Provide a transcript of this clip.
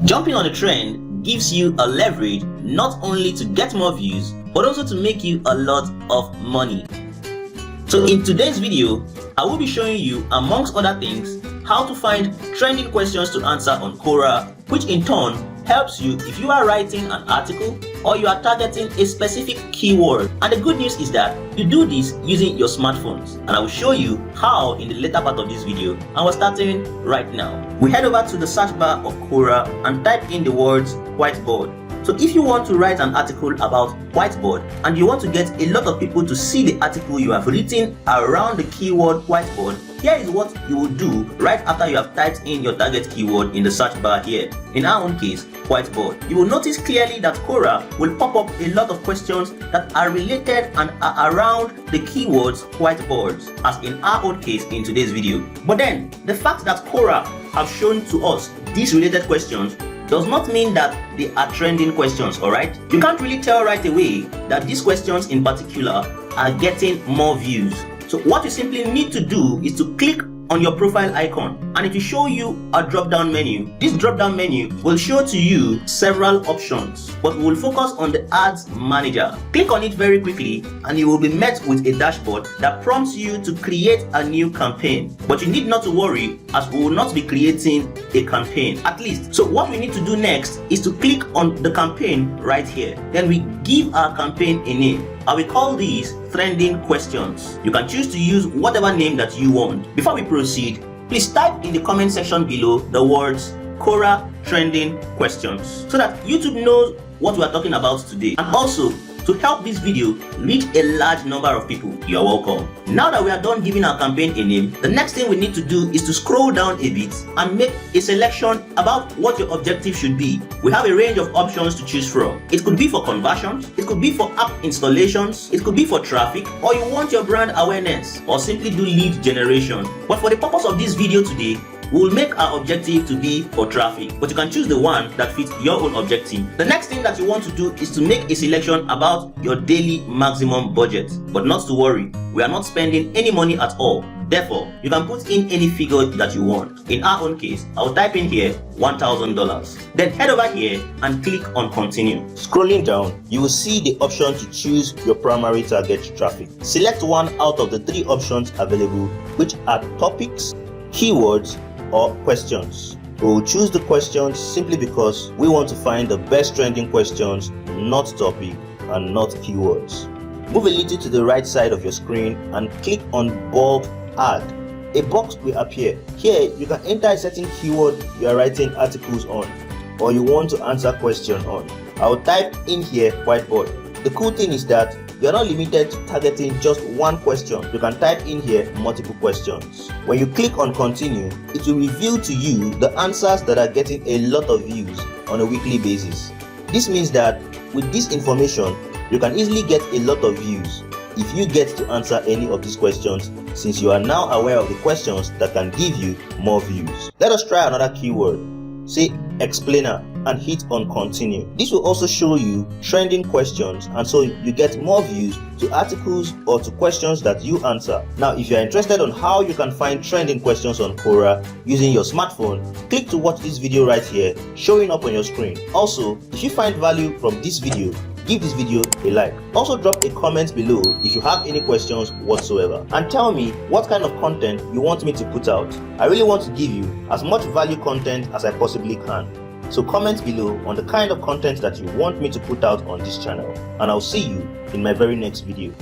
Jumping on a trend gives you a leverage not only to get more views, but also to make you a lot of money. So in today's video, I will be showing you, amongst other things, how to find trending questions to answer on Quora, which in turn helps you if you are writing an article or you are targeting a specific keyword. And the good news is that you do this using your smartphones, and I will show you how in the later part of this video, and we're starting right now. We head over to the search bar of Quora and type in the words whiteboard. So if you want to write an article about whiteboard and you want to get a lot of people to see the article you have written around the keyword whiteboard, here is what you will do right after you have typed in your target keyword in the search bar here. In our own case, whiteboard. You will notice clearly that Quora will pop up a lot of questions that are related and are around the keywords whiteboards, as in our own case in today's video. But then, the fact that Quora have shown to us these related questions does not mean that they are trending questions, alright? You can't really tell right away that these questions in particular are getting more views. So what you simply need to do is to click on your profile icon, and it will show you a drop-down menu. This drop-down menu will show to you several options, but we will focus on the ads manager. Click on it very quickly and you will be met with a dashboard that prompts you to create a new campaign. But you need not to worry, as we will not be creating a campaign, at least. So what we need to do next is to click on the campaign right here. Then we give our campaign a name. I will call these trending questions. You can choose to use whatever name that you want. Before we proceed, please type in the comment section below the words Quora trending questions so that YouTube knows what we are talking about today, and also to help this video reach a large number of people. You are welcome. Now that we are done giving our campaign a name, the next thing we need to do is to scroll down a bit and make a selection about what your objective should be. We have a range of options to choose from. It could be for conversions, it could be for app installations, it could be for traffic, or you want your brand awareness, or simply do lead generation. But for the purpose of this video today, we'll make our objective to be for traffic, but you can choose the one that fits your own objective. The next thing that you want to do is to make a selection about your daily maximum budget. But not to worry, we are not spending any money at all. Therefore, you can put in any figure that you want. In our own case, I'll type in here $1,000. Then head over here and click on continue. Scrolling down, you will see the option to choose your primary target traffic. Select one out of the three options available, which are topics, keywords, or questions. We will choose the questions simply because we want to find the best trending questions, not topic and not keywords. Move a little to the right side of your screen and click on bulk add. A box will appear. Here you can enter a certain keyword you are writing articles on, or you want to answer question on. I will type in here whiteboard. The cool thing is that you are not limited to targeting just one question. You can type in here multiple questions. When you click on continue, it will reveal to you the answers that are getting a lot of views on a weekly basis. This means that with this information, you can easily get a lot of views if you get to answer any of these questions, since you are now aware of the questions that can give you more views. Let us try another keyword. Say explainer and hit on continue. This will also show you trending questions, and so you get more views to articles or to questions that you answer. Now, if you are interested on how you can find trending questions on Quora using your smartphone, click to watch this video right here showing up on your screen. Also, if you find value from this video, give this video a like. Also drop a comment below if you have any questions whatsoever, and tell me what kind of content you want me to put out. I really want to give you as much value content as I possibly can. So comment below on the kind of content that you want me to put out on this channel, and I'll see you in my very next video.